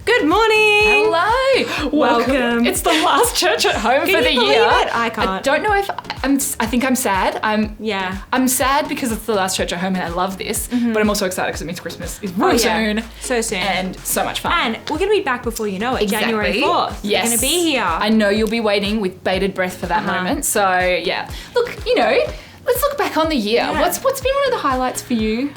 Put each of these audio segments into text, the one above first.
Good morning. Hello. Welcome. It's the last church at home Can for the you believe year. it? I can't. I don't know if I think I'm sad. Yeah. I'm sad because it's the last church at home and I love this, but I'm also excited because it means Christmas is real soon. So soon. And so much fun. And we're going to be back before you know it, Exactly. January 4th. Yes. We're going to be here. I know you'll be waiting with bated breath for that moment. So yeah. Look, let's look back on the year. Yeah. What's been one of the highlights for you?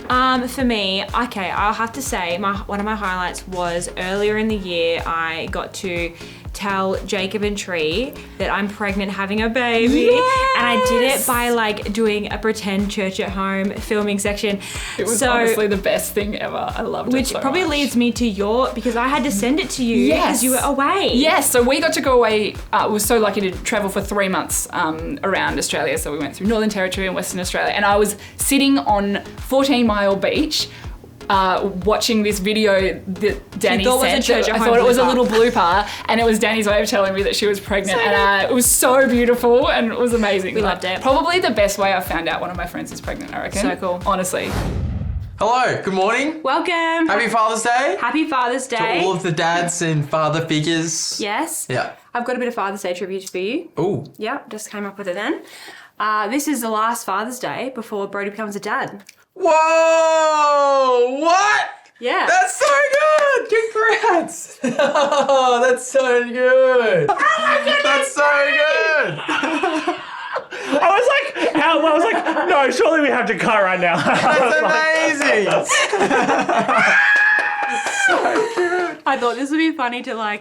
For me, okay, I'll have to say one of my highlights was earlier in the year I got to tell Jacob and Tree that I'm pregnant having a baby. Yes! And I did it by doing a pretend church at home filming section. It was honestly the best thing ever. I loved it Which so probably much. leads me to because I had to send it to you because you were away. Yes, so we got to go away. We were so lucky to travel for 3 months around Australia. So we went through Northern Territory and Western Australia. And I was sitting on 14 Mile Beach watching this video that Danny sent. I thought it was a little blooper, and it was Danny's way of telling me that she was pregnant. And it was so beautiful and it was amazing. We loved it. Probably the best way I found out one of my friends is pregnant, I reckon. So cool. Honestly. Hello, good morning. Welcome. Happy Father's Day Happy Father's to Day. all of the dads and father figures. Yes. Yeah. I've got a bit of Father's Day tribute for you. Ooh. Yeah, just came up with it then. This is the last Father's Day before Brody becomes a dad. Whoa! What? Yeah. That's so good! Congrats! Oh, that's so good! Oh my goodness! That's so good! I was like, no, surely we have to cut right now. That's amazing! So good! I thought this would be funny to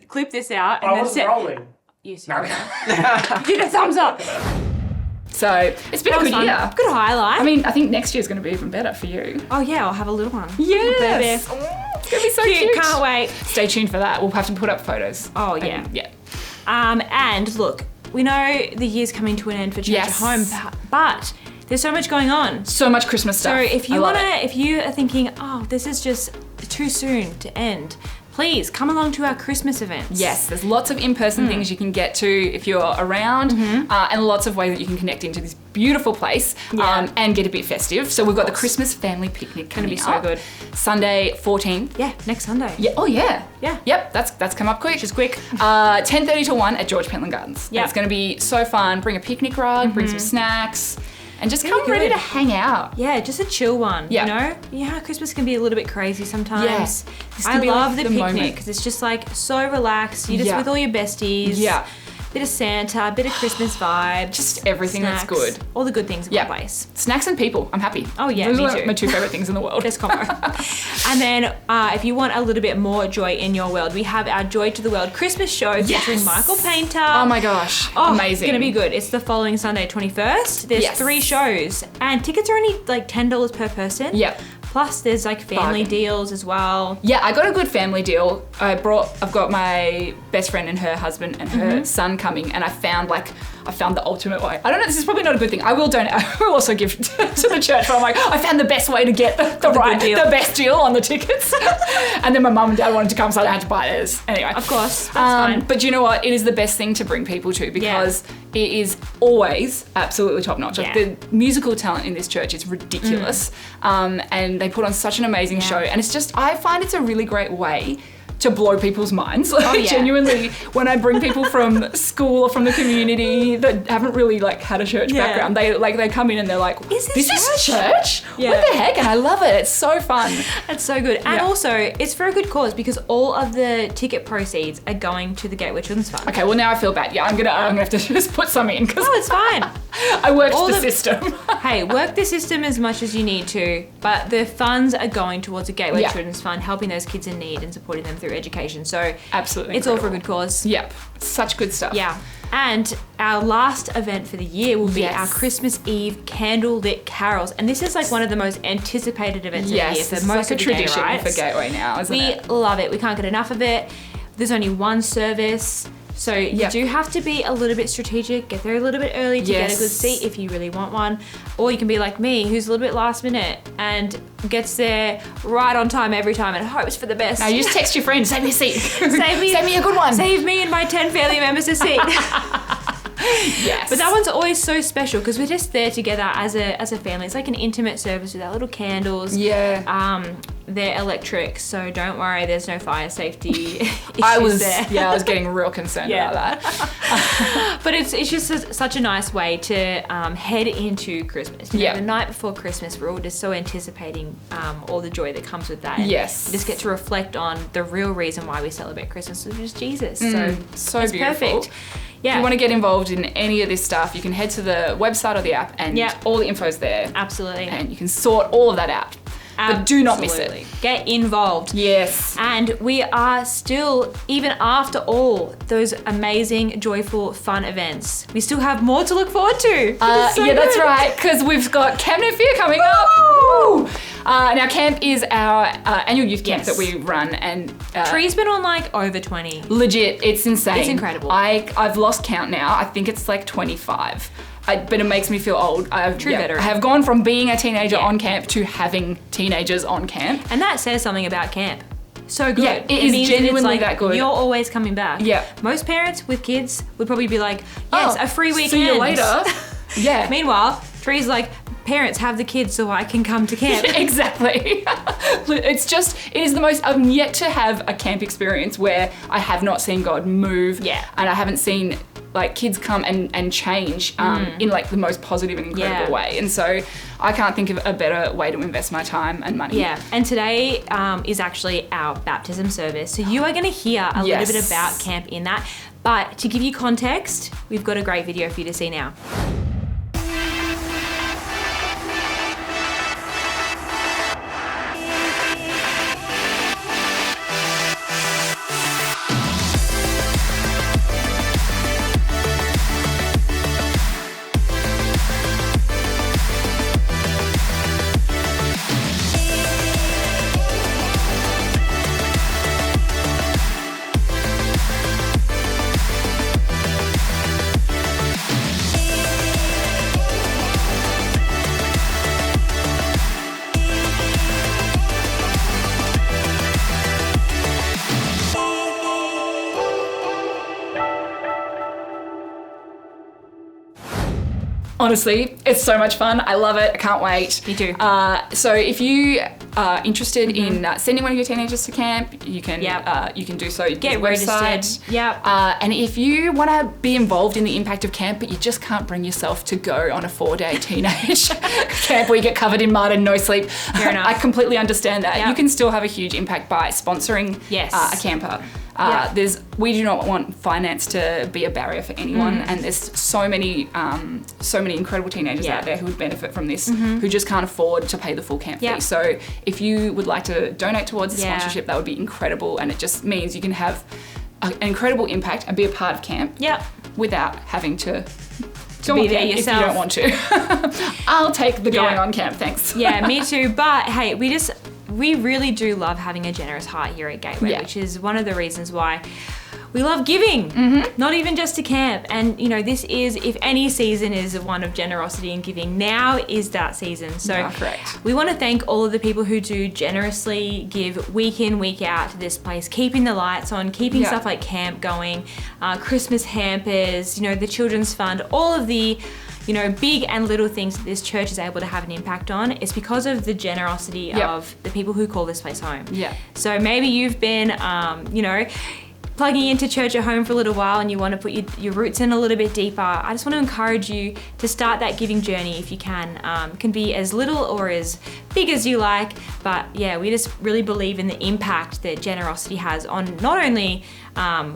clip this out and then rolling. You did a thumbs up. So it's been a That was good fun. year. Good highlight. I mean, I think next year's going to be even better for you. Oh yeah, I'll have a little one. Yes. Baby. It's going to be so cute. Can't wait. Stay tuned for that. We'll have to put up photos. Oh yeah. Yeah. And look, we know the year's coming to an end for Church Yes. at Home, but there's so much going on. So much Christmas stuff. So if you I love it. if you are thinking, oh, this is just too soon to end, please come along to our Christmas events. Yes, there's lots of in-person things you can get to if you're around, and lots of ways that you can connect into this beautiful place and get a bit festive. So we've got the Christmas family picnic coming be so up. good. Sunday 14th. Yeah, next Sunday. Yeah. Oh yeah. Yeah. Yep. That's come up quick. Just quick. 10:30 to 1 at George Pentland Gardens. Yeah. It's going to be so fun. Bring a picnic rug. Bring some snacks, and just gonna come be ready good. to hang out. Yeah, just a chill one. Yeah. You know how Christmas can be a little bit crazy sometimes. Yes. This can I be love like the the picnic moment. because it's just so relaxed. You're just with all your besties. Yeah. Bit of Santa, bit of Christmas vibes. Just everything that's snacks, good. All the good things in Yeah. one place. Snacks and people. I'm happy. Oh, yeah, Those me are too. my two favorite things in the world. Best combo. And then if you want a little bit more joy in your world, we have our Joy to the World Christmas show featuring Michael Painter. Oh my gosh. Amazing. It's going to be good. It's the following Sunday, 21st. There's 3 shows and tickets are only $10 per person. Yep. Plus there's family Bargain. deals as well. Yeah, I got a good family deal. I've got my best friend and her husband and her son coming, and I found the ultimate way. I don't know, this is probably not a good thing. I will donate. I will also give to the church, but I'm like, I found the best way to get the best deal on the tickets. And then my mum and dad wanted to come, so I had to buy theirs. Anyway. Of course, that's fine. But you know what? It is the best thing to bring people to because it is always absolutely top notch. Like the musical talent in this church is ridiculous. And they put on such an amazing show. And it's just, I find it's a really great way to blow people's minds. Genuinely, when I bring people from school or from the community that haven't really had a church background, they come in and they're like, Is this is church? Yeah. What the heck? And I love it. It's so fun. That's so good. And also, it's for a good cause because all of the ticket proceeds are going to the Gateway Children's Fund. Okay, well now I feel bad. Yeah, I'm gonna have to just put some in because Oh, it's fine. I worked All the the- system. Hey, work the system as much as you need to, but the funds are going towards a Gateway Children's Fund, helping those kids in need and supporting them through education. So Absolutely it's all for a incredible. good cause. Yep, such good stuff. Yeah. And our last event for the year will be Yes. our Christmas Eve candlelit carols. And this is one of the most anticipated events of the year Yes, for it's most like a of the tradition day, right? for Gateway now, isn't We it? love it. We can't get enough of it. There's only one service. So you do have to be a little bit strategic, get there a little bit early to get a good seat if you really want one. Or you can be like me, who's a little bit last minute and gets there right on time every time and hopes for the best. Now you just text your friend, save me a seat. Save me a good one. Save me and my 10 family members a seat. Yes. But that one's always so special because we're just there together as a family. It's like an intimate service with our little candles. Yeah. they're electric, so don't worry, there's no fire safety issues I was getting real concerned about that. But it's just such a nice way to head into Christmas. You know, the night before Christmas, we're all just so anticipating all the joy that comes with that. And Yes. you just get to reflect on the real reason why we celebrate Christmas, which is Jesus. So it's perfect. beautiful. If Yeah. you want to get involved in any of this stuff, you can head to the website or the app, and all the info's there. Absolutely. And you can sort all of that out. But do not miss it. Get involved. Yes. And we are still, even after all those amazing, joyful, fun events, we still have more to look forward to. That's right, because we've got Camp No Fear coming up. Woo! Now, camp is our annual youth camp that we run, and Tree's been on like over 20. legit, it's insane. It's incredible. I've lost count now. I think it's like 25. But it makes me feel old. Veteran. I have gone from being a teenager on camp to having teenagers on camp. And that says something about camp. So good. Yeah, it is means genuinely it's like that good. You're always coming back. Yeah. Most parents with kids would probably be like, yes, a free weekend. See you later. Yeah. Meanwhile, Tree's like, parents, have the kids so I can come to camp. Exactly. It is the most, I've yet to have a camp experience where I have not seen God move. Yeah. And I haven't seen like kids come and change in like the most positive and incredible way. And so I can't think of a better way to invest my time and money. Yeah, and today is actually our baptism service. So you are going to hear a little bit about camp in that. But to give you context, we've got a great video for you to see now. Honestly, it's so much fun. I love it. I can't wait. Me too. So if you are interested in sending one of your teenagers to camp, you can do so. Get registered. registered. Yep. And if you want to be involved in the impact of camp, but you just can't bring yourself to go on a 4-day teenage camp where you get covered in mud and no sleep, Fair enough. I completely understand that. Yep. You can still have a huge impact by sponsoring a camper. We do not want finance to be a barrier for anyone, and there's so many incredible teenagers out there who would benefit from this, who just can't afford to pay the full camp fee. So if you would like to donate towards the sponsorship, that would be incredible, and it just means you can have an incredible impact and be a part of camp without having to go be on there camp yourself. if you don't want to. I'll take the going on camp, thanks. Yeah, me too. But hey, we really do love having a generous heart here at Gateway, which is one of the reasons why we love giving, not even just to camp. And you know, this is, if any season is one of generosity and giving, now is that season. So correct. We want to thank all of the people who do generously give week in, week out to this place, keeping the lights on, keeping stuff like camp going, Christmas hampers, you know, the children's fund, all of the big and little things that this church is able to have an impact on. It's because of the generosity of the people who call this place home. Yeah. So maybe you've been, plugging into church at home for a little while and you want to put your roots in a little bit deeper. I just want to encourage you to start that giving journey if you can. It can be as little or as big as you like, but yeah, we just really believe in the impact that generosity has on not only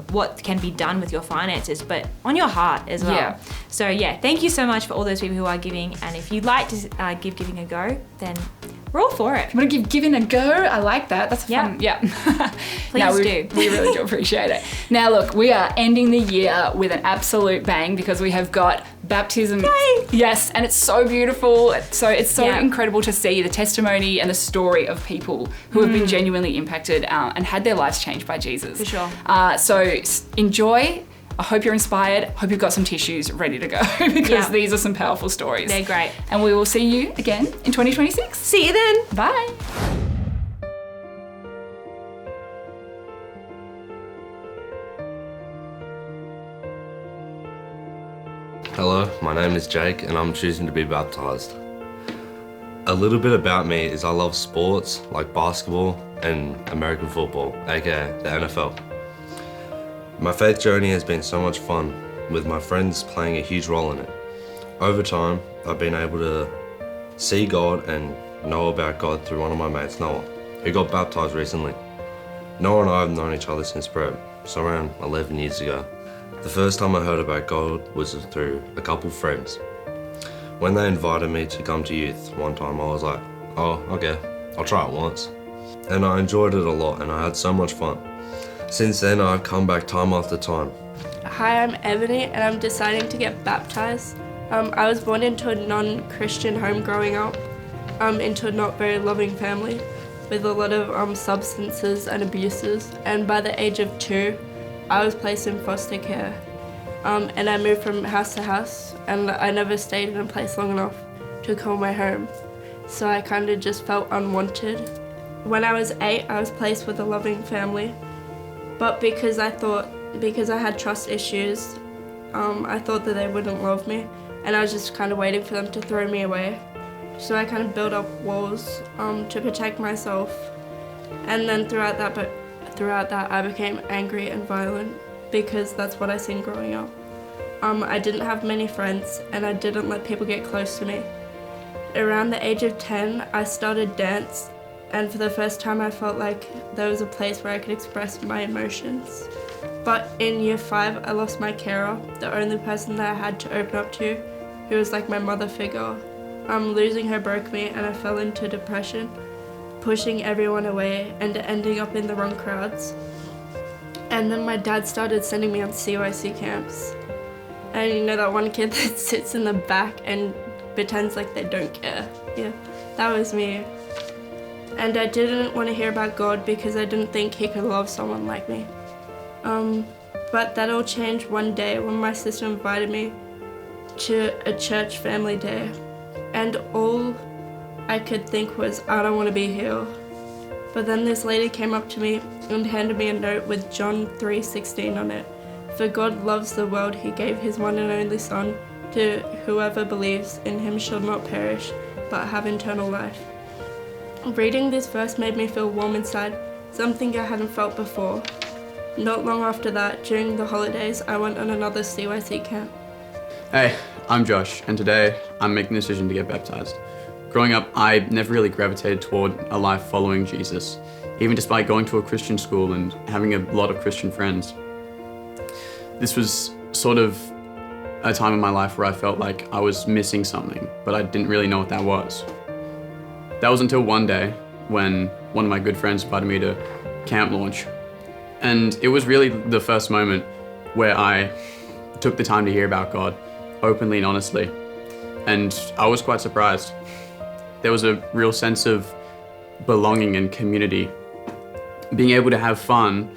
what can be done with your finances, but on your heart as well. Yeah. So yeah, thank you so much for all those people who are giving, and if you'd like to give giving a go, then we're all for it. You want to give giving a go? I like that. That's fun. Yeah. Please do. We really do appreciate it. Now look, we are ending the year with an absolute bang because we have got baptism. Yay! Yes, and it's so beautiful. So it's so incredible to see the testimony and the story of people who have been genuinely impacted and had their lives changed by Jesus. For sure. So enjoy. I hope you're inspired. Hope you've got some tissues ready to go because these are some powerful stories. They're great. And we will see you again in 2026. See you then. Bye. Hello, my name is Jake and I'm choosing to be baptized. A little bit about me is I love sports like basketball and American football, aka the NFL. My faith journey has been so much fun, with my friends playing a huge role in it. Over time, I've been able to see God and know about God through one of my mates, Noah, who got baptized recently. Noah and I have known each other since prep, so around 11 years ago. The first time I heard about God was through a couple friends. When they invited me to come to youth one time, I was like, oh, okay, I'll try it once. And I enjoyed it a lot and I had so much fun. Since then, I've come back time after time. Hi, I'm Ebony and I'm deciding to get baptized. I was born into a non-Christian home growing up, into a not very loving family with a lot of substances and abuses. And by the age of 2, I was placed in foster care. And I moved from house to house and I never stayed in a place long enough to call my home. So I kind of just felt unwanted. When I was 8, I was placed with a loving family. But because I had trust issues, I thought that they wouldn't love me. And I was just kind of waiting for them to throw me away. So I kind of built up walls to protect myself. And then throughout that I became angry and violent because that's what I seen growing up. I didn't have many friends and I didn't let people get close to me. Around the age of 10, I started dance, and for the first time I felt like there was a place where I could express my emotions. But in year 5, I lost my carer, the only person that I had to open up to, who was like my mother figure. Losing her broke me and I fell into depression, pushing everyone away and ending up in the wrong crowds. And then my dad started sending me on CYC camps. And you know that one kid that sits in the back and pretends like they don't care? Yeah, that was me. And I didn't want to hear about God because I didn't think he could love someone like me. But that all changed one day when my sister invited me to a church family day. And all I could think was, I don't want to be here. But then this lady came up to me and handed me a note with John 3:16 on it. For God loves the world, he gave his one and only Son, to whoever believes in him shall not perish, but have eternal life. Reading this verse made me feel warm inside, something I hadn't felt before. Not long after that, during the holidays, I went on another CYC camp. Hey, I'm Josh, and today I'm making the decision to get baptized. Growing up, I never really gravitated toward a life following Jesus, even despite going to a Christian school and having a lot of Christian friends. This was sort of a time in my life where I felt like I was missing something, but I didn't really know what that was. That was until one day when one of my good friends invited me to camp launch. And it was really the first moment where I took the time to hear about God openly and honestly. And I was quite surprised. There was a real sense of belonging and community. Being able to have fun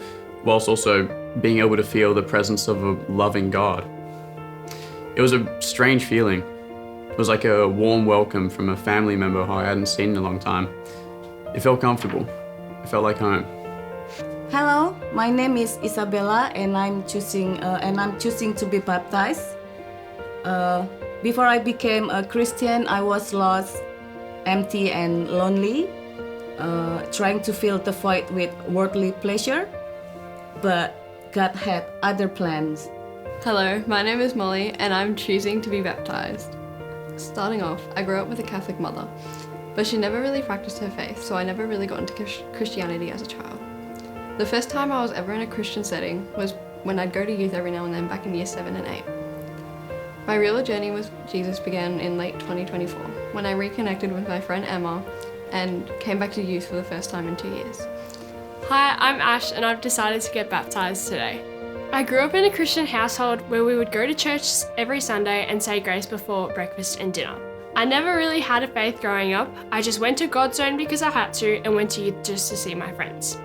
whilst also being able to feel the presence of a loving God. It was a strange feeling. It was like a warm welcome from a family member who I hadn't seen in a long time. It felt comfortable. It felt like home. Hello, my name is Isabella, and I'm choosing to be baptized. Before I became a Christian, I was lost, empty, and lonely, trying to fill the void with worldly pleasure. But God had other plans. Hello, my name is Molly, and I'm choosing to be baptized. Starting off, I grew up with a Catholic mother, but she never really practiced her faith, so I never really got into Christianity as a child. The first time I was ever in a Christian setting was when I'd go to youth every now and then back in year 7 and 8. My real journey with Jesus began in late 2024 when I reconnected with my friend Emma and came back to youth for the first time in 2 years. Hi, I'm Ash and I've decided to get baptised today. I grew up in a Christian household where we would go to church every Sunday and say grace before breakfast and dinner. I never really had a faith growing up. I just went to God's Zone because I had to and went to youth just to see my friends.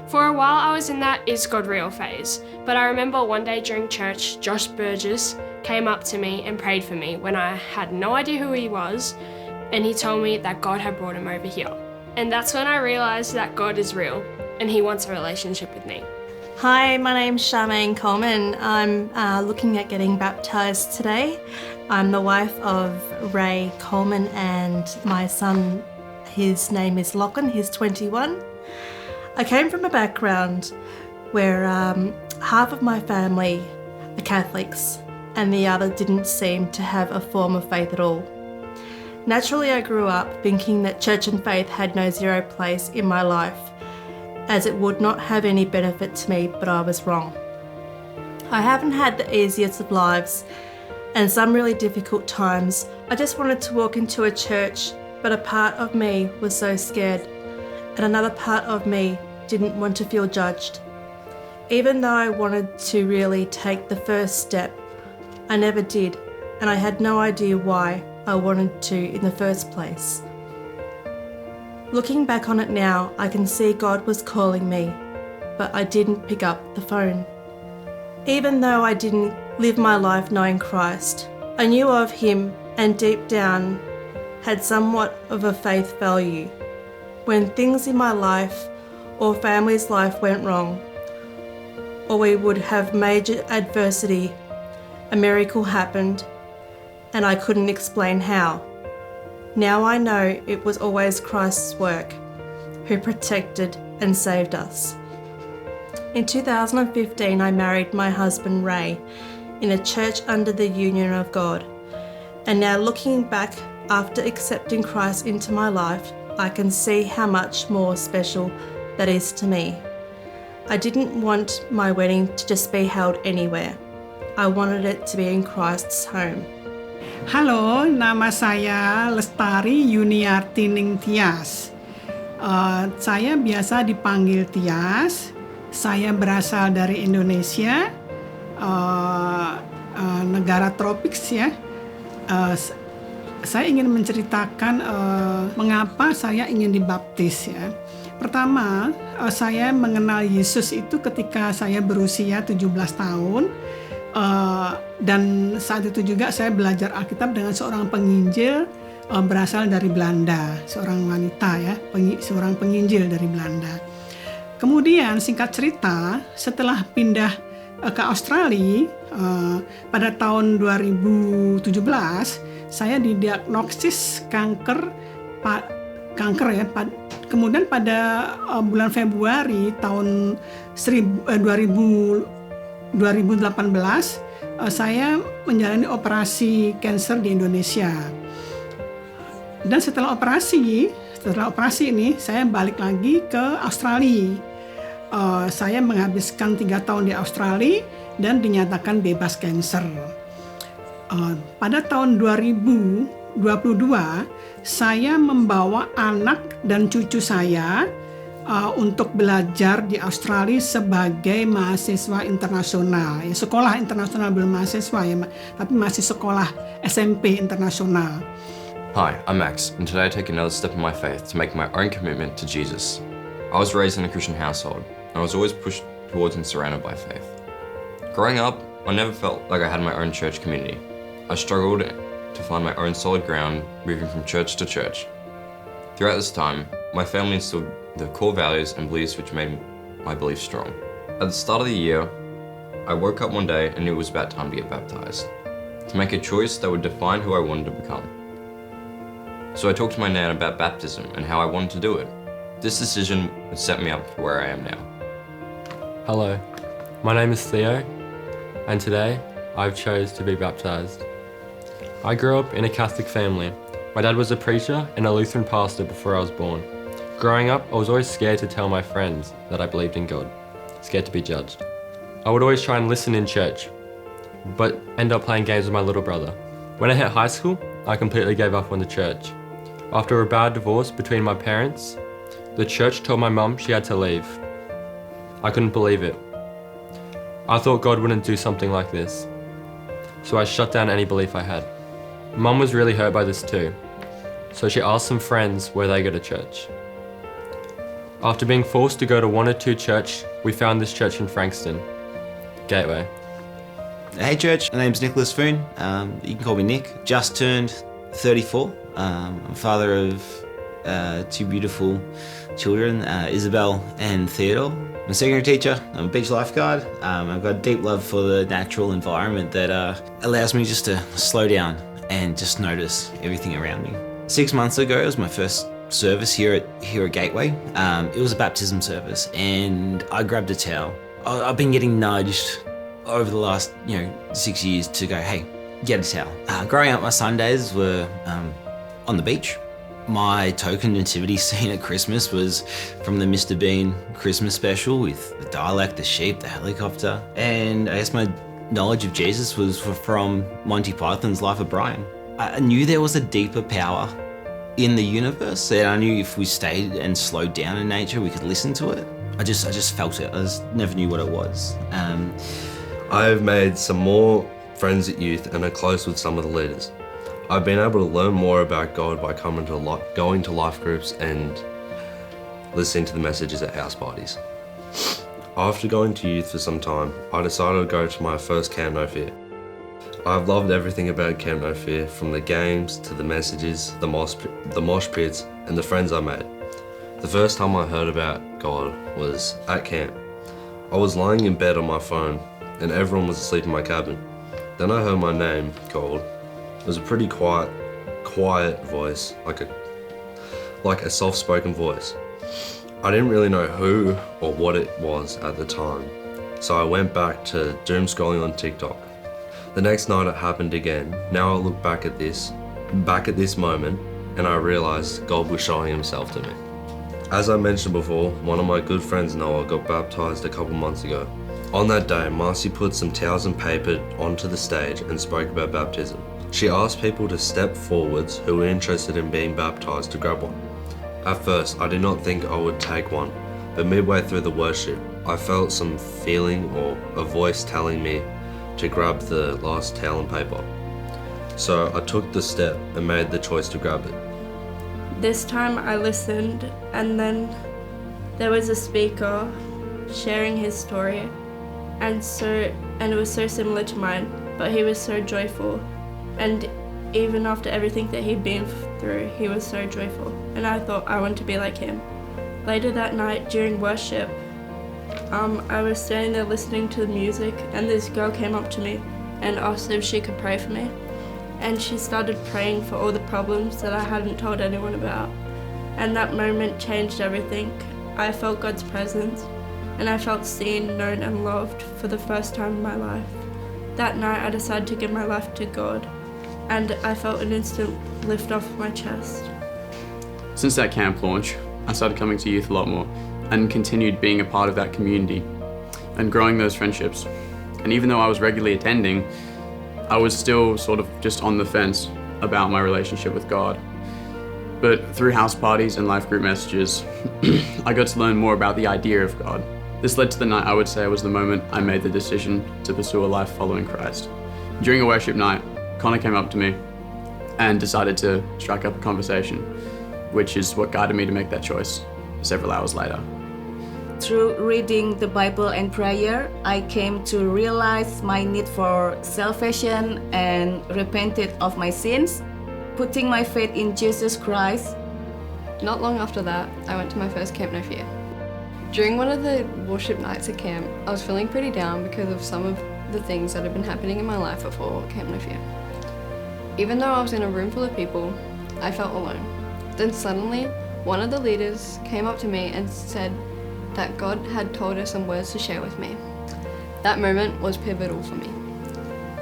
For a while I was in that is God real phase, but I remember one day during church, Josh Burgess came up to me and prayed for me when I had no idea who he was, and he told me that God had brought him over here. And that's when I realised that God is real and he wants a relationship with me. Hi, my name's Charmaine Coleman. I'm looking at getting baptised today. I'm the wife of Ray Coleman and my son, his name is Lachlan, he's 21. I came from a background where half of my family are Catholics and the other didn't seem to have a form of faith at all. Naturally, I grew up thinking that church and faith had no zero place in my life, as it would not have any benefit to me, but I was wrong. I haven't had the easiest of lives and some really difficult times. I just wanted to walk into a church, but a part of me was so scared, and another part of me didn't want to feel judged. Even though I wanted to really take the first step, I never did, and I had no idea why I wanted to in the first place. Looking back on it now, I can see God was calling me, but I didn't pick up the phone. Even though I didn't live my life knowing Christ, I knew of Him and deep down had somewhat of a faith value. When things in my life or family's life went wrong, or we would have major adversity, a miracle happened, and I couldn't explain how. Now I know it was always Christ's work, who protected and saved us. In 2015, I married my husband Ray in a church under the Union of God. And now looking back after accepting Christ into my life, I can see how much more special that is to me. I didn't want my wedding to just be held anywhere. I wanted it to be in Christ's home. Halo, nama saya Lestari Yuniarti Ning Tias. Saya biasa dipanggil Tias. Saya berasal dari Indonesia, negara tropis ya. Saya ingin menceritakan mengapa saya ingin dibaptis ya. Pertama, saya mengenal Yesus itu ketika saya berusia 17 tahun. Dan saat itu juga saya belajar Alkitab dengan seorang penginjil berasal dari Belanda, seorang wanita ya, seorang penginjil dari Belanda. Kemudian singkat cerita, setelah pindah ke Australia pada tahun 2017, saya didiagnosis kanker ya. Kemudian pada bulan Februari tahun 2018 saya menjalani operasi kanker di Indonesia. Dan setelah operasi ini saya balik lagi ke Australia. Saya menghabiskan 3 tahun di Australia dan dinyatakan bebas kanker. Pada tahun 2022 saya membawa anak dan cucu saya untuk belajar di Australia sebagai mahasiswa internasional. Ya, sekolah internasional, belum mahasiswa ya, tapi masih sekolah SMP internasional. Hi, I'm Max, and today I take another step in my faith to make my own commitment to Jesus. I was raised in a Christian household, and I was always pushed towards and surrounded by faith. Growing up, I never felt like I had my own church community. I struggled to find my own solid ground, moving from church to church. Throughout this time, my family instilled the core values and beliefs which made my beliefs strong. At the start of the year, I woke up one day and knew it was about time to get baptized, to make a choice that would define who I wanted to become. So I talked to my nan about baptism and how I wanted to do it. This decision would set me up for where I am now. Hello, my name is Theo, and today I've chose to be baptized. I grew up in a Catholic family. My dad was a preacher and a Lutheran pastor before I was born. Growing up, I was always scared to tell my friends that I believed in God, scared to be judged. I would always try and listen in church, but end up playing games with my little brother. When I hit high school, I completely gave up on the church. After a bad divorce between my parents, the church told my mum she had to leave. I couldn't believe it. I thought God wouldn't do something like this, so I shut down any belief I had. Mum was really hurt by this too, so she asked some friends where they go to church. After being forced to go to 1 or 2 church, we found this church in Frankston, Gateway. Hey church, my name's Nicholas Foon. You can call me Nick. Just turned 34. I'm father of 2 beautiful children, Isabel and Theodore. I'm a secondary teacher, I'm a beach lifeguard. I've got a deep love for the natural environment that allows me just to slow down and just notice everything around me. 6 months ago, it was my first service here at Gateway. It was a baptism service, and I grabbed a towel. I've been getting nudged over the last 6 years to go, hey, get a towel. Growing up, my Sundays were on the beach. My token nativity scene at Christmas was from the Mr. Bean Christmas special with the dialect, the sheep, the helicopter. And I guess my knowledge of Jesus was from Monty Python's Life of Brian. I knew there was a deeper power in the universe, and I knew if we stayed and slowed down in nature, we could listen to it. I just felt it. I just never knew what it was. I've made some more friends at youth and are close with some of the leaders. I've been able to learn more about God by going to life groups and listening to the messages at house parties. After going to youth for some time, I decided to go to my first Camp No Fear. I've loved everything about Camp No Fear, from the games to the messages, the mosh pits, and the friends I made. The first time I heard about God was at camp. I was lying in bed on my phone and everyone was asleep in my cabin. Then I heard my name called. It was a pretty quiet voice, like a soft-spoken voice. I didn't really know who or what it was at the time, so I went back to doom scrolling on TikTok. The next night it happened again. Now I look back at this moment, and I realized God was showing himself to me. As I mentioned before, one of my good friends, Noah, got baptized a couple months ago. On that day, Marcy put some towels and paper onto the stage and spoke about baptism. She asked people to step forwards who were interested in being baptized to grab one. At first, I did not think I would take one, but midway through the worship, I felt some feeling or a voice telling me to grab the last towel and paper. So I took the step and made the choice to grab it. This time I listened, and then there was a speaker sharing his story, and it was so similar to mine, but he was so joyful, and even after everything that he'd been through, he was so joyful, and I thought I want to be like him. Later that night during worship, I was standing there listening to the music, and this girl came up to me and asked if she could pray for me. And she started praying for all the problems that I hadn't told anyone about. And that moment changed everything. I felt God's presence, and I felt seen, known, and loved for the first time in my life. That night I decided to give my life to God, and I felt an instant lift off my chest. Since that camp launch, I started coming to youth a lot more and continued being a part of that community and growing those friendships. And even though I was regularly attending, I was still sort of just on the fence about my relationship with God. But through house parties and life group messages, I got to learn more about the idea of God. This led to the night I would say was the moment I made the decision to pursue a life following Christ. During a worship night, Connor came up to me and decided to strike up a conversation, which is what guided me to make that choice several hours later. Through reading the Bible and prayer, I came to realize my need for salvation and repented of my sins, putting my faith in Jesus Christ. Not long after that, I went to my first Camp No Fear. During one of the worship nights at camp, I was feeling pretty down because of some of the things that had been happening in my life before Camp No Fear. Even though I was in a room full of people, I felt alone. Then suddenly, one of the leaders came up to me and said that God had told her some words to share with me. That moment was pivotal for me.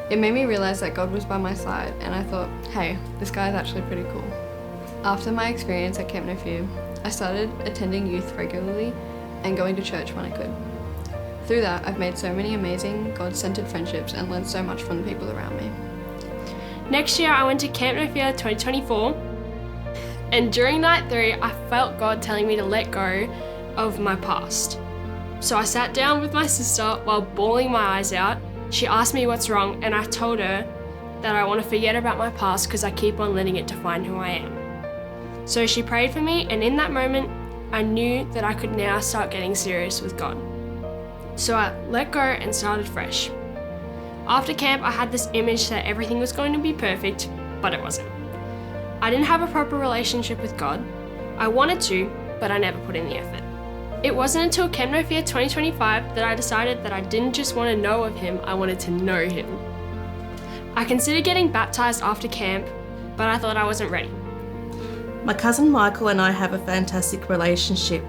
It made me realize that God was by my side, and I thought, hey, this guy is actually pretty cool. After my experience at Camp No Fear, I started attending youth regularly and going to church when I could. Through that, I've made so many amazing God-centered friendships and learned so much from the people around me. Next year, I went to Camp No Fear 2024, and during night 3, I felt God telling me to let go of my past. So I sat down with my sister while bawling my eyes out. She asked me what's wrong, and I told her that I want to forget about my past because I keep on letting it define who I am. So she prayed for me, and in that moment, I knew that I could now start getting serious with God. So I let go and started fresh. After camp, I had this image that everything was going to be perfect, but it wasn't. I didn't have a proper relationship with God. I wanted to, but I never put in the effort. It wasn't until Camp No Fear 2025 that I decided that I didn't just want to know of him, I wanted to know him. I considered getting baptised after camp, but I thought I wasn't ready. My cousin Michael and I have a fantastic relationship.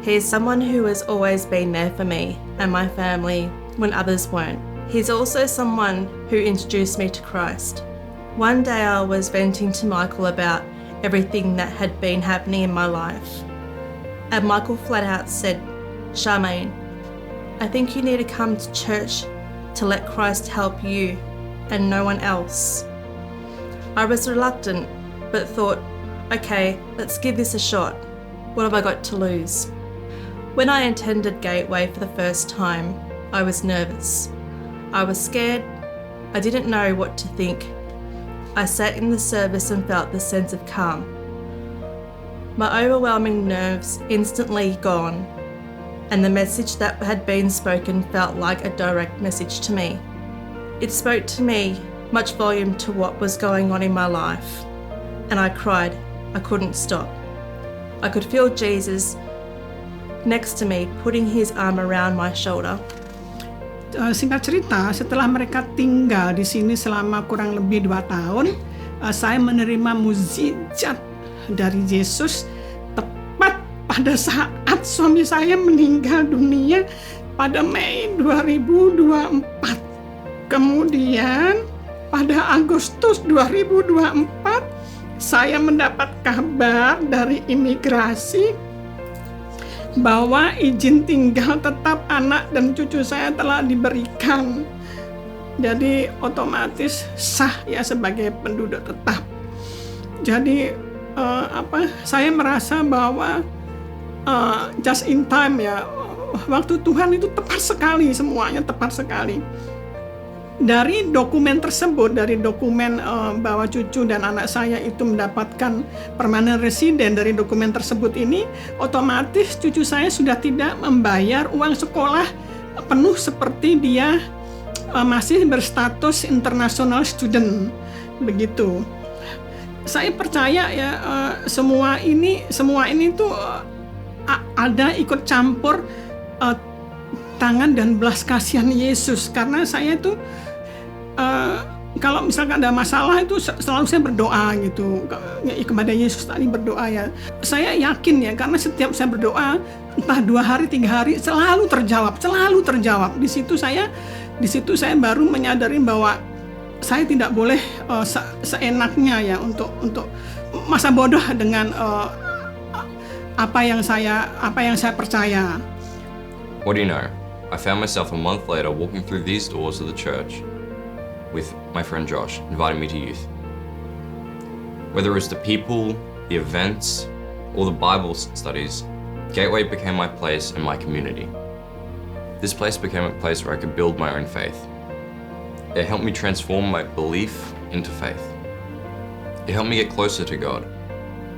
He is someone who has always been there for me and my family when others weren't. He's also someone who introduced me to Christ. One day I was venting to Michael about everything that had been happening in my life. And Michael flat out said, "Charmaine, I think you need to come to church to let Christ help you and no one else." I was reluctant, but thought, okay, let's give this a shot. What have I got to lose? When I attended Gateway for the first time, I was nervous. I was scared. I didn't know what to think. I sat in the service and felt the sense of calm. My overwhelming nerves instantly gone, and the message that had been spoken felt like a direct message to me. It spoke to me much volume to what was going on in my life, and I cried. I couldn't stop. I could feel Jesus next to me, putting his arm around my shoulder. Singkat cerita, setelah mereka tinggal di sini selama kurang lebih 2 tahun, saya menerima mukjizat dari Yesus tepat pada saat suami saya meninggal dunia pada Mei 2024. Kemudian pada Agustus 2024, saya mendapat kabar dari imigrasi bahwa izin tinggal tetap anak dan cucu saya telah diberikan. Jadi otomatis sah ya sebagai penduduk tetap. Jadi saya merasa bahwa just in time ya, waktu Tuhan itu tepat sekali, semuanya tepat sekali. Dari dokumen tersebut, dari dokumen bahwa cucu dan anak saya itu mendapatkan permanent resident, dari dokumen tersebut ini otomatis cucu saya sudah tidak membayar uang sekolah penuh seperti dia masih berstatus international student begitu. Saya percaya ya semua ini tuh ada ikut campur tangan dan belas kasihan Yesus, karena saya tuh kalau misalkan ada masalah itu selalu saya berdoa gitu kepada Yesus, tadi berdoa ya. Saya yakin ya, karena setiap saya berdoa entah 2 hari 3 hari selalu terjawab. Di situ saya baru menyadari bahwa saya tidak boleh seenaknya ya untuk masa bodoh dengan apa yang saya percaya. What do you know? I found myself a month later walking through these doors of the church with my friend Josh, inviting me to youth. Whether it was the people, the events, or the Bible studies, Gateway became my place and my community. This place became a place where I could build my own faith. It helped me transform my belief into faith. It helped me get closer to God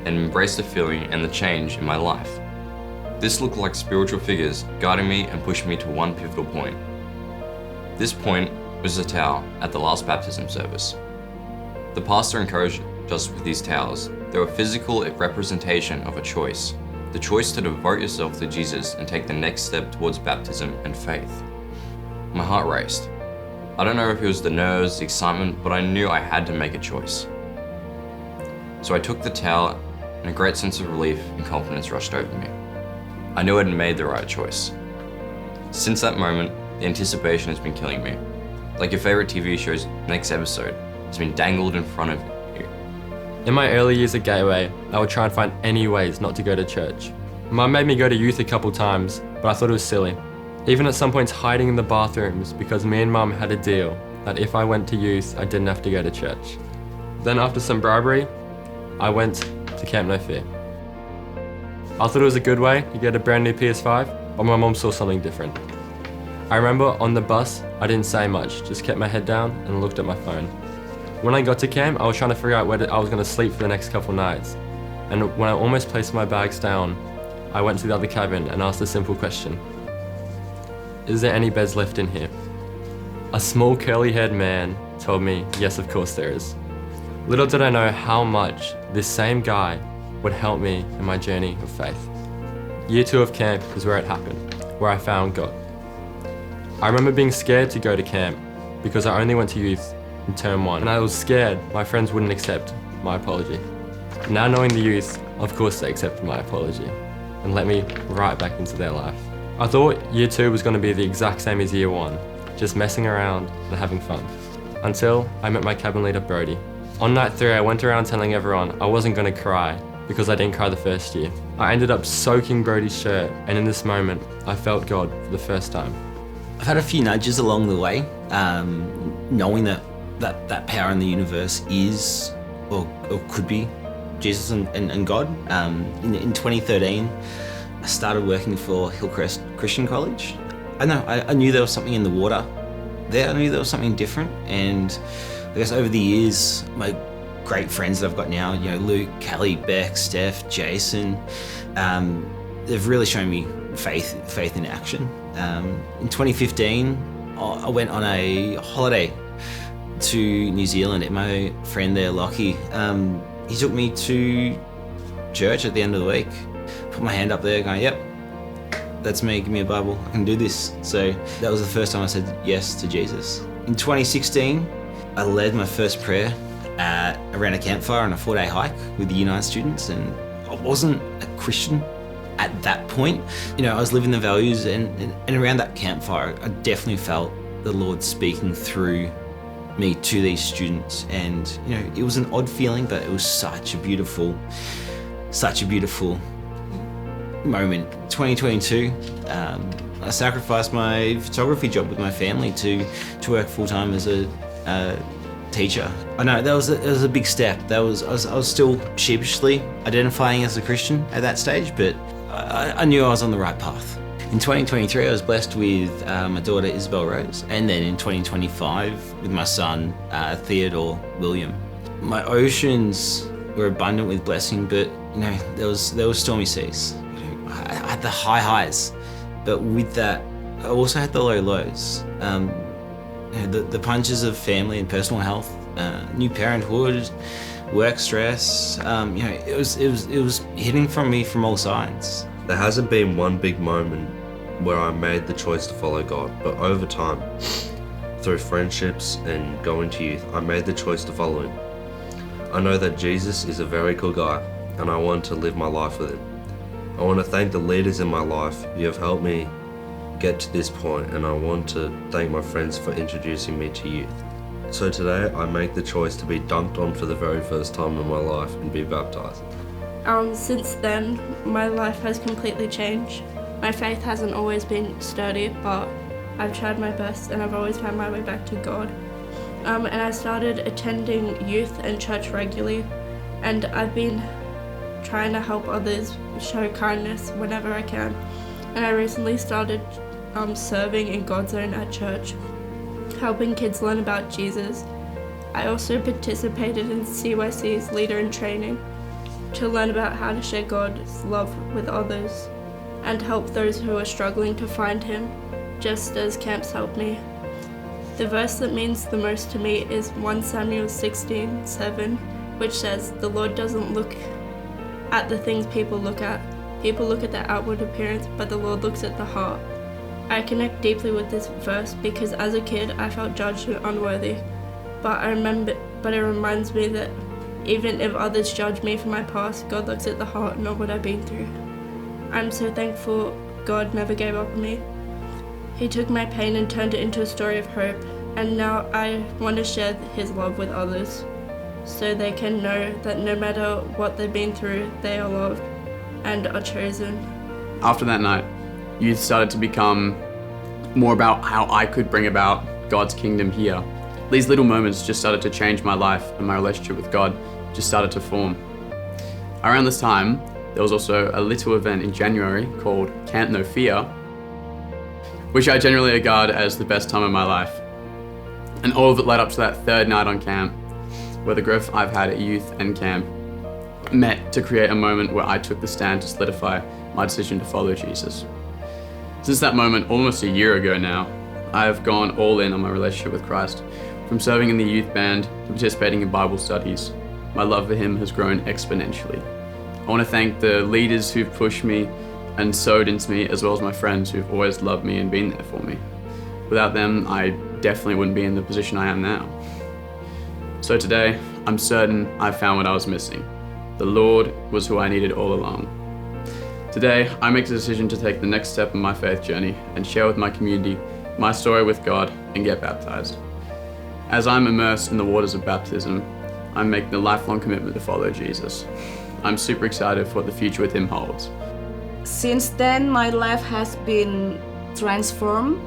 and embrace the feeling and the change in my life. This looked like spiritual figures guiding me and pushing me to one pivotal point. This point was the towel at the last baptism service. The pastor encouraged us with these towels. They were physical representation of a choice. The choice to devote yourself to Jesus and take the next step towards baptism and faith. My heart raced. I don't know if it was the nerves, the excitement, but I knew I had to make a choice. So I took the towel and a great sense of relief and confidence rushed over me. I knew I'd made the right choice. Since that moment, the anticipation has been killing me. Like your favorite TV show's next episode has been dangled in front of you. In my early years at Gateway, I would try and find any ways not to go to church. Mum made me go to youth a couple times, but I thought it was silly. Even at some points hiding in the bathrooms because me and Mum had a deal that if I went to youth, I didn't have to go to church. Then after some bribery, I went to Camp No Fear. I thought it was a good way to get a brand new PS5, but my mum saw something different. I remember on the bus, I didn't say much, just kept my head down and looked at my phone. When I got to camp, I was trying to figure out where I was going to sleep for the next couple nights. And when I almost placed my bags down, I went to the other cabin and asked a simple question. Is there any beds left in here? A small curly-haired man told me, yes, of course there is. Little did I know how much this same guy would help me in my journey of faith. Year 2 of camp is where it happened, where I found God. I remember being scared to go to camp because I only went to youth in term 1, and I was scared my friends wouldn't accept my apology. Now knowing the youth, of course they accepted my apology and let me right back into their life. I thought year 2 was going to be the exact same as year 1, just messing around and having fun. Until I met my cabin leader, Brody. On night 3, I went around telling everyone I wasn't going to cry because I didn't cry the first year. I ended up soaking Brody's shirt, and in this moment, I felt God for the first time. I've had a few nudges along the way, knowing that power in the universe is, or could be, Jesus and God. In 2013, I started working for Hillcrest Christian College. I knew there was something in the water there. I knew there was something different, and I guess over the years, my great friends that I've got now, Luke, Callie, Beck, Steph, Jason, they've really shown me faith in action. In 2015, I went on a holiday to New Zealand, and my friend there, Lockie, he took me to church at the end of the week, put my hand up there going, yep, that's me, give me a Bible, I can do this. So that was the first time I said yes to Jesus. In 2016, I led my first prayer around a campfire on a 4-day hike with the United students, and I wasn't a Christian at that point. I was living the values, and around that campfire, I definitely felt the Lord speaking through me to these students, and it was an odd feeling, but it was such a beautiful moment. 2022, I sacrificed my photography job with my family to work full-time as a teacher. I know that was a big step. I was still sheepishly identifying as a Christian at that stage, but I knew I was on the right path. In 2023, I was blessed with my daughter Isabel Rose, and then in 2025 with my son Theodore William. My oceans were abundant with blessing, but there was stormy seas. I had the high highs, but with that, I also had the low lows. The punches of family and personal health, new parenthood, work stress. It was hitting from me from all sides. There hasn't been one big moment where I made the choice to follow God, but over time, through friendships and going to youth, I made the choice to follow Him. I know that Jesus is a very cool guy, and I want to live my life with Him. I want to thank the leaders in my life. You have helped me get to this point, and I want to thank my friends for introducing me to youth. So today, I make the choice to be dunked on for the very first time in my life and be baptized. Since then, my life has completely changed. My faith hasn't always been sturdy, but I've tried my best, and I've always found my way back to God. And I started attending youth and church regularly, and I've been trying to help others show kindness whenever I can. And I recently started serving in God's Zone at church, helping kids learn about Jesus. I also participated in CYC's Leader in Training to learn about how to share God's love with others and help those who are struggling to find Him, just as camps helped me. The verse that means the most to me is 1 Samuel 16:7, which says, "The Lord doesn't look at the things people look at. People look at the outward appearance, but the Lord looks at the heart." I connect deeply with this verse because as a kid I felt judged and unworthy, but it reminds me that even if others judge me for my past, God looks at the heart, not what I've been through. I'm so thankful God never gave up on me. He took my pain and turned it into a story of hope, and now I want to share His love with others so they can know that no matter what they've been through, they are loved and are chosen. After that night, youth started to become more about how I could bring about God's kingdom here. These little moments just started to change my life, and my relationship with God just started to form. Around this time, there was also a little event in January called Camp No Fear, which I generally regard as the best time of my life. And all of it led up to that third night on camp, where the growth I've had at youth and camp met to create a moment where I took the stand to solidify my decision to follow Jesus. Since that moment, almost a year ago now, I have gone all in on my relationship with Christ. From serving in the youth band to participating in Bible studies, my love for Him has grown exponentially. I want to thank the leaders who've pushed me, and sowed into me, as well as my friends who've always loved me and been there for me. Without them, I definitely wouldn't be in the position I am now. So today, I'm certain I found what I was missing. The Lord was who I needed all along. Today, I make the decision to take the next step in my faith journey and share with my community my story with God and get baptized. As I'm immersed in the waters of baptism, I'm making a lifelong commitment to follow Jesus. I'm super excited for what the future with Him holds. Since then, my life has been transformed,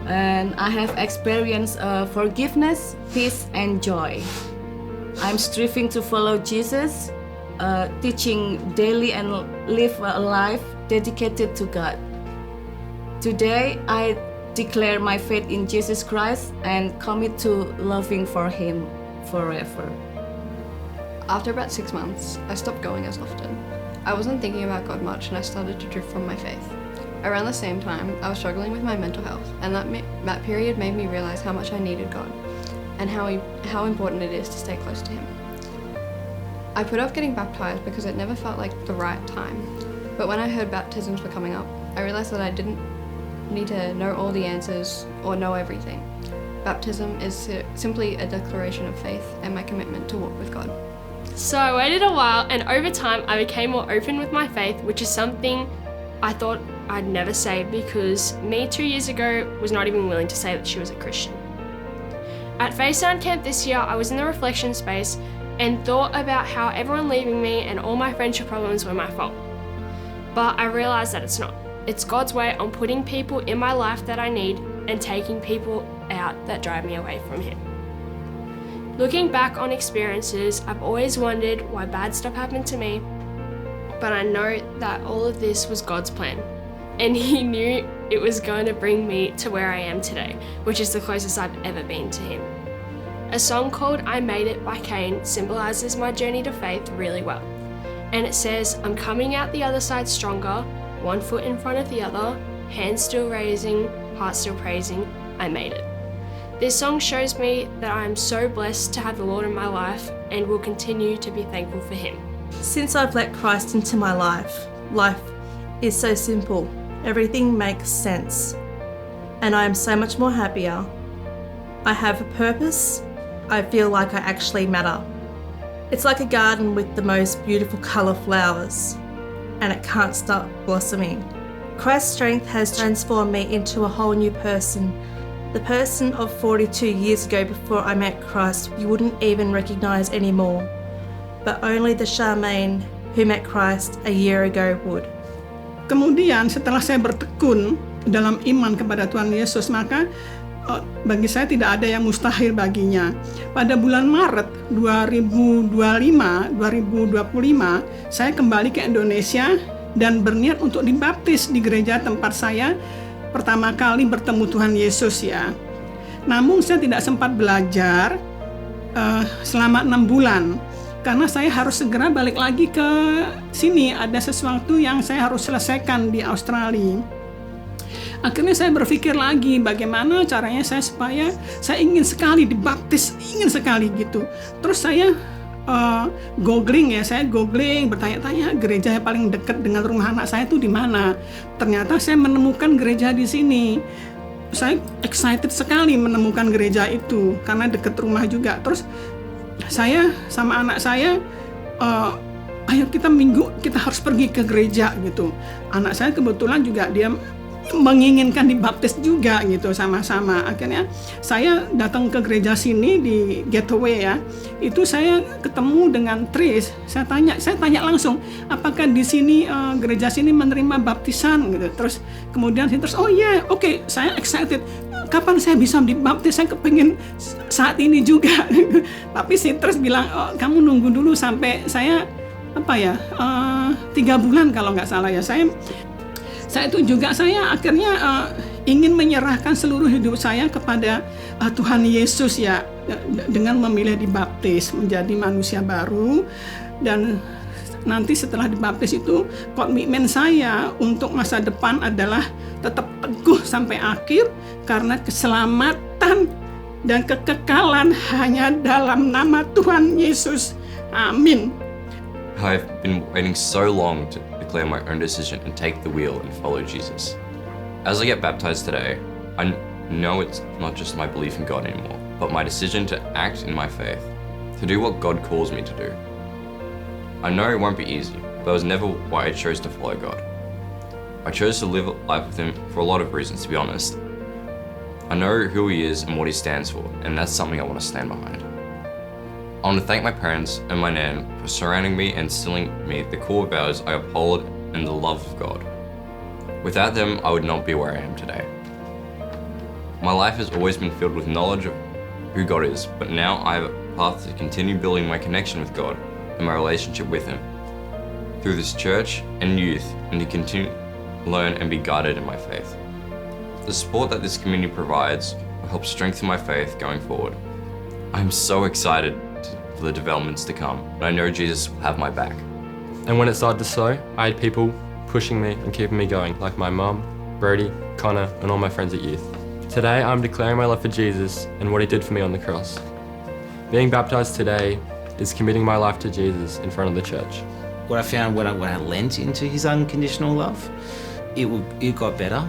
and I have experienced forgiveness, peace, and joy. I'm striving to follow Jesus, teaching daily and live a life dedicated to God. Today, I declare my faith in Jesus Christ and commit to loving for Him forever. After about 6 months, I stopped going as often. I wasn't thinking about God much and I started to drift from my faith. Around the same time, I was struggling with my mental health, and that period made me realize how much I needed God and how important it is to stay close to Him. I put off getting baptized because it never felt like the right time. But when I heard baptisms were coming up, I realized that I didn't need to know all the answers or know everything. Baptism is simply a declaration of faith and my commitment to walk with God. So I waited a while, and over time I became more open with my faith, which is something I thought I'd never say, because me 2 years ago was not even willing to say that she was a Christian. At Faith Sound Camp this year, I was in the reflection space and thought about how everyone leaving me and all my friendship problems were my fault. But I realized that it's not. It's God's way on putting people in my life that I need and taking people out that drive me away from Him. Looking back on experiences, I've always wondered why bad stuff happened to me, but I know that all of this was God's plan, and He knew it was going to bring me to where I am today, which is the closest I've ever been to Him. A song called I Made It by Kane symbolizes my journey to faith really well, and it says, I'm coming out the other side stronger, one foot in front of the other, hands still raising, heart still praising, I made it. This song shows me that I am so blessed to have the Lord in my life and will continue to be thankful for Him. Since I've let Christ into my life, life is so simple. Everything makes sense. And I am so much more happier. I have a purpose. I feel like I actually matter. It's like a garden with the most beautiful colour flowers, and it can't stop blossoming. Christ's strength has transformed me into a whole new person. The person of 42 years ago before I met Christ you wouldn't even recognise anymore, but only the Charmaine who met Christ a year ago would. Kemudian setelah saya bertekun dalam iman kepada Tuhan Yesus, maka bagi saya tidak ada yang mustahil baginya. Pada bulan Maret 2025, saya kembali ke Indonesia dan berniat untuk dibaptis di gereja tempat saya pertama kali bertemu Tuhan Yesus ya. Namun saya tidak sempat belajar selama 6 bulan karena saya harus segera balik lagi ke sini. Ada sesuatu yang saya harus selesaikan di Australia. Akhirnya saya berpikir lagi bagaimana caranya supaya saya ingin sekali dibaptis, ingin sekali gitu. Terus saya googling, bertanya-tanya gereja yang paling dekat dengan rumah anak saya itu di mana. Ternyata saya menemukan gereja di sini. Saya excited sekali menemukan gereja itu karena dekat rumah juga. Terus saya sama anak saya, ayo kita harus pergi ke gereja gitu. Anak saya kebetulan juga dia menginginkan dibaptis juga gitu sama-sama. Akhirnya saya datang ke gereja sini di Gateway ya. Itu saya ketemu dengan Tris. Saya tanya langsung, apakah di sini gereja sini menerima baptisan gitu. Terus kemudian Tris, oh iya, oke, saya excited. Kapan saya bisa dibaptis? Saya kepengen saat ini juga. Tapi si Tris bilang, oh, kamu nunggu dulu sampai saya 3 bulan kalau nggak salah ya. Saya akhirnya ingin menyerahkan seluruh hidup saya kepada Tuhan Yesus ya, dengan memilih dibaptis menjadi manusia baru. Dan nanti setelah dibaptis itu komitmen saya untuk masa depan adalah tetap teguh sampai akhir, karena keselamatan dan kekekalan hanya dalam nama Tuhan Yesus. Amin. I've been waiting so long to declare my own decision and take the wheel and follow Jesus. As I get baptized today, I know it's not just my belief in God anymore, but my decision to act in my faith, to do what God calls me to do. I know it won't be easy, but it was never why I chose to follow God. I chose to live life with Him for a lot of reasons, to be honest. I know who He is and what He stands for, and that's something I want to stand behind. I want to thank my parents and my nan for surrounding me and instilling me the core values I uphold and the love of God. Without them, I would not be where I am today. My life has always been filled with knowledge of who God is, but now I have a path to continue building my connection with God and my relationship with Him through this church and youth, and to continue to learn and be guided in my faith. The support that this community provides will help strengthen my faith going forward. I'm so excited for the developments to come, and I know Jesus will have my back. And when it started to snow, I had people pushing me and keeping me going, like my mum, Brody, Connor, and all my friends at youth. Today, I'm declaring my love for Jesus and what He did for me on the cross. Being baptized today is committing my life to Jesus in front of the church. What I found when I lent into His unconditional love, it got better,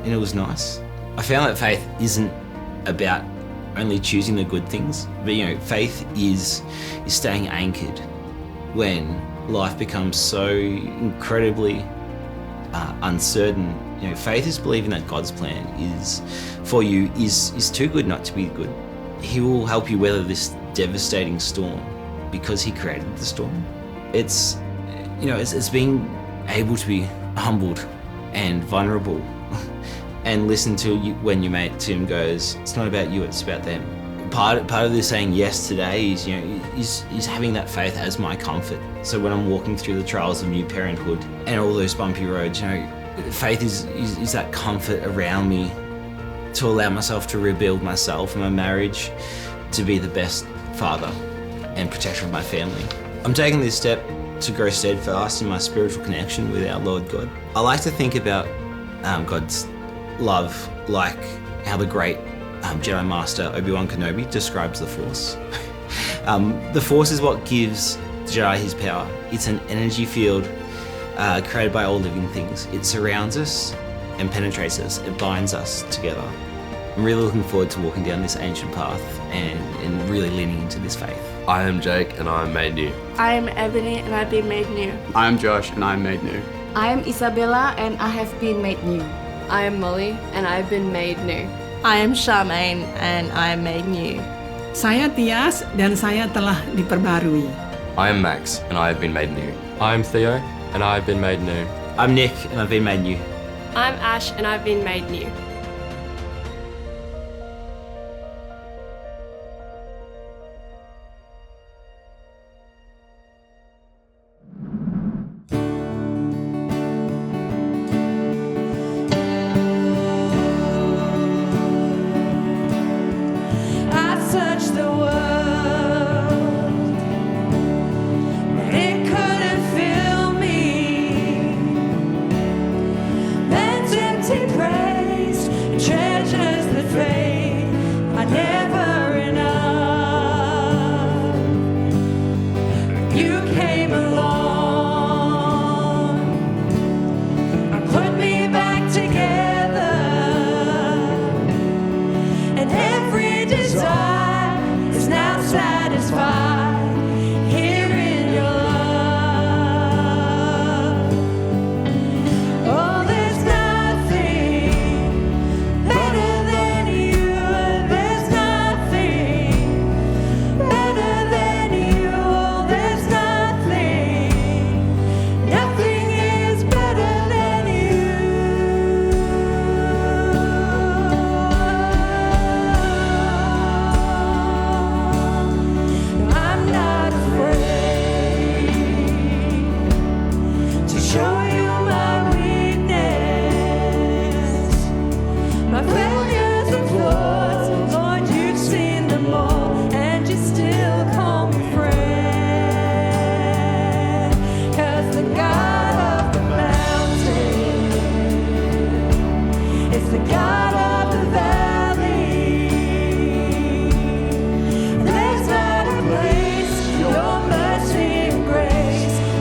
and it was nice. I found that faith isn't about only choosing the good things, but faith is staying anchored when life becomes so incredibly uncertain. Faith is believing that God's plan is for you is too good not to be good. He will help you weather this devastating storm because He created the storm. It's being able to be humbled and vulnerable and listen to you when your mate Tim goes, it's not about you, it's about them. Part of this saying yes today is having that faith as my comfort. So when I'm walking through the trials of new parenthood and all those bumpy roads, faith is that comfort around me to allow myself to rebuild myself and my marriage to be the best father and protector of my family. I'm taking this step to grow steadfast in my spiritual connection with our Lord God. I like to think about God's love like how the great Jedi Master Obi-Wan Kenobi describes the Force. The Force is what gives the Jedi his power. It's an energy field created by all living things. It surrounds us and penetrates us. It binds us together. I'm really looking forward to walking down this ancient path and really leaning into this faith. I am Jake and I am made new. I am Ebony and I've been made new. I am Josh and I am made new. I am Isabella and I have been made new. I am Molly and I've been made new. I am Charmaine and I am made new. Saya Tias dan saya telah diperbarui. I am Max and I have been made new. I am Theo and I have been made new. I'm Nick and I've been made new. I'm Ash and I've been made new.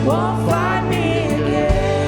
Won't find me again.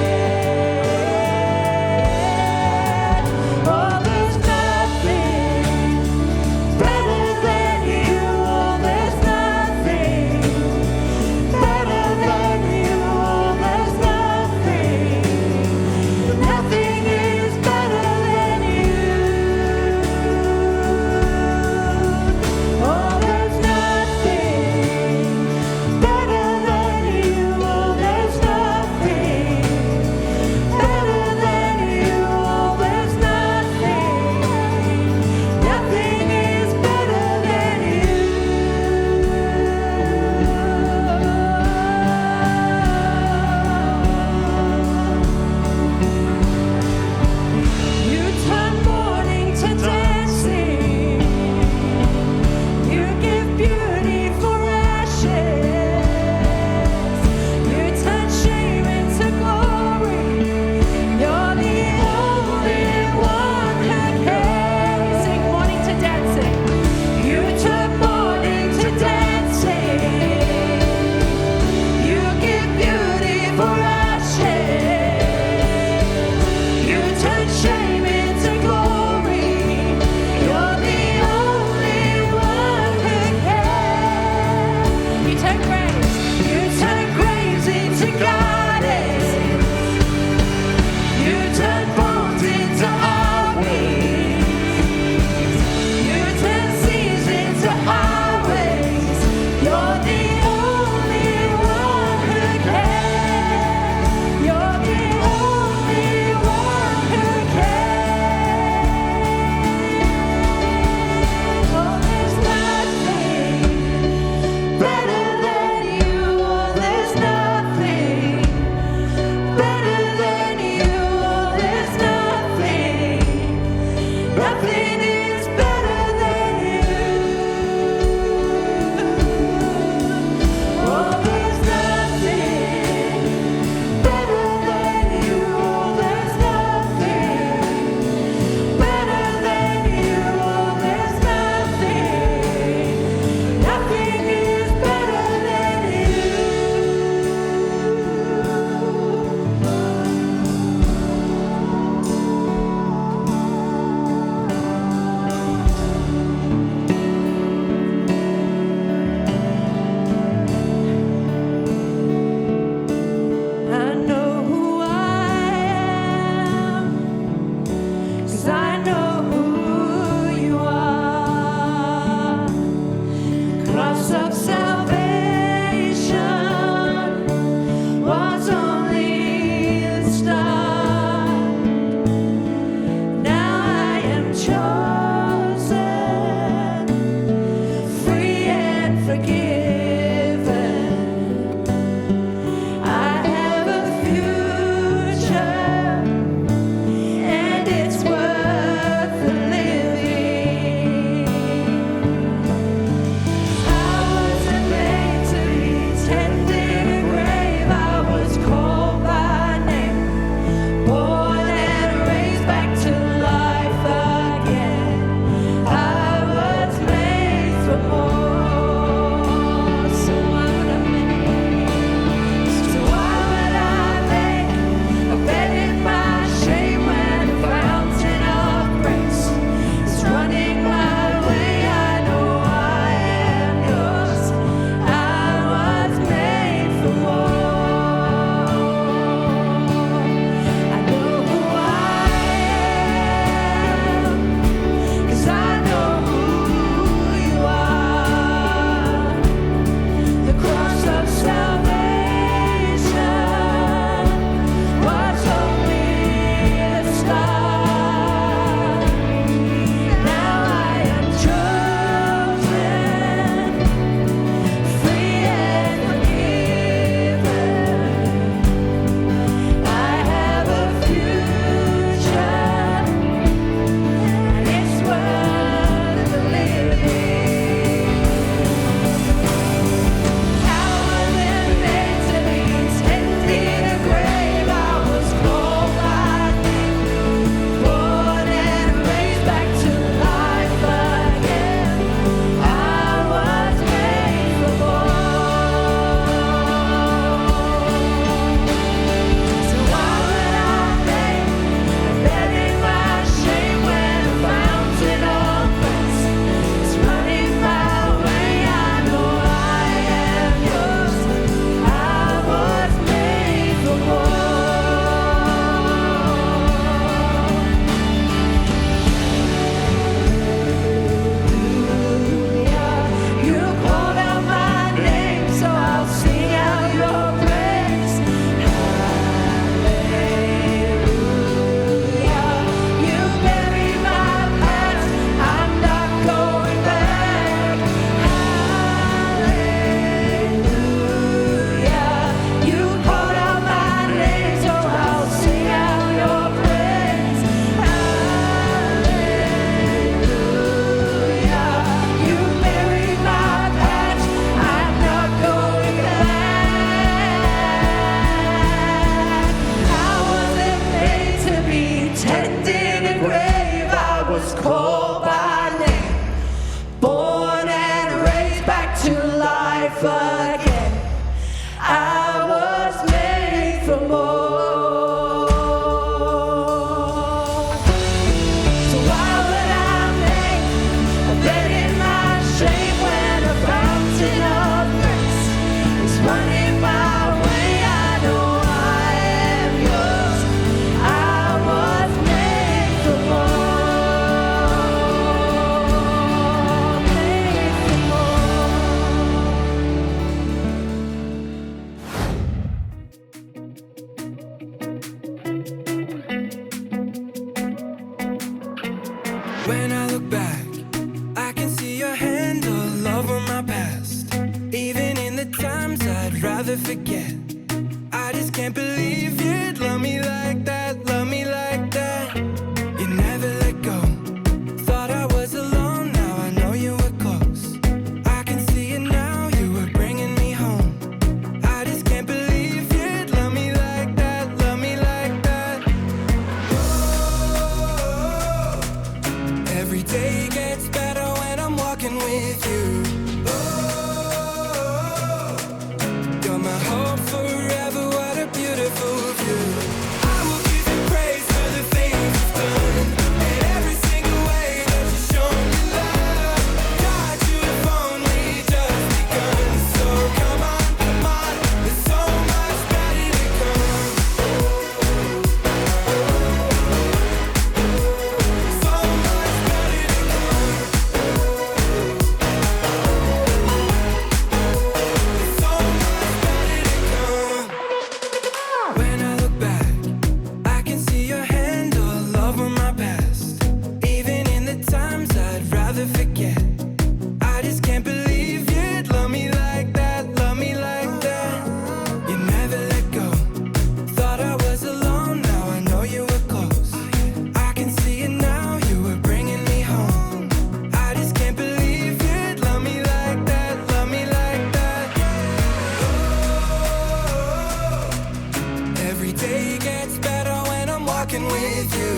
was called by name, born and raised back to life again. I was made for more. So why would I make a bed in my shame when a fountain of grace is running my way? I know I am yours. I was made for more. Made for When I look back, I can see your hand all over my past. Even in the times I'd rather forget, I just can't believe you'd love me like that, love me like that. You never let go. Thought I was alone, now I know you were close. I can see it now, you were bringing me home. I just can't believe you'd love me like that, love me like that. Every day gets better when I'm walking with you. Oh, you're my hope forever, what a beautiful view. I will give you praise for the things you've done, and every single way that you've shown me love. God, you have only just begun, so come on, there's so much better to come. So much better to come. So much better to come. When I look back, I can see your hand all over my past. Even in the times I'd rather forget, I just can't believe you'd love me like that, love me like that. You never let go. Thought I was alone, now I know you were close. I can see it now, you were bringing me home. I just can't believe you'd love me like that, love me like that. Every day gets better when I'm walking with you.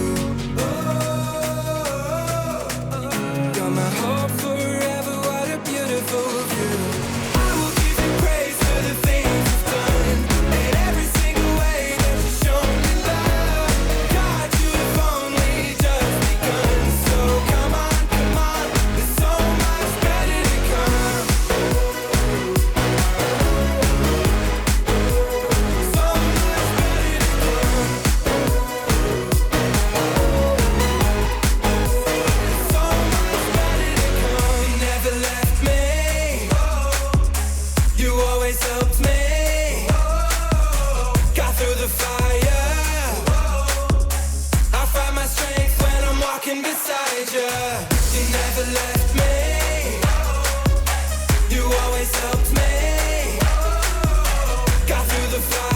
You're my hope forever, what a beautiful view. I will give you praise for the things you've done, and every single way that you've shown me love. God, you have only just begun, so come on, there's so much better to come. So much better to come. So much better to come. You never left me. You always helped me. Got through the fire. I find my strength when I'm walking beside you. You never left me. You always helped me. Got through the fire.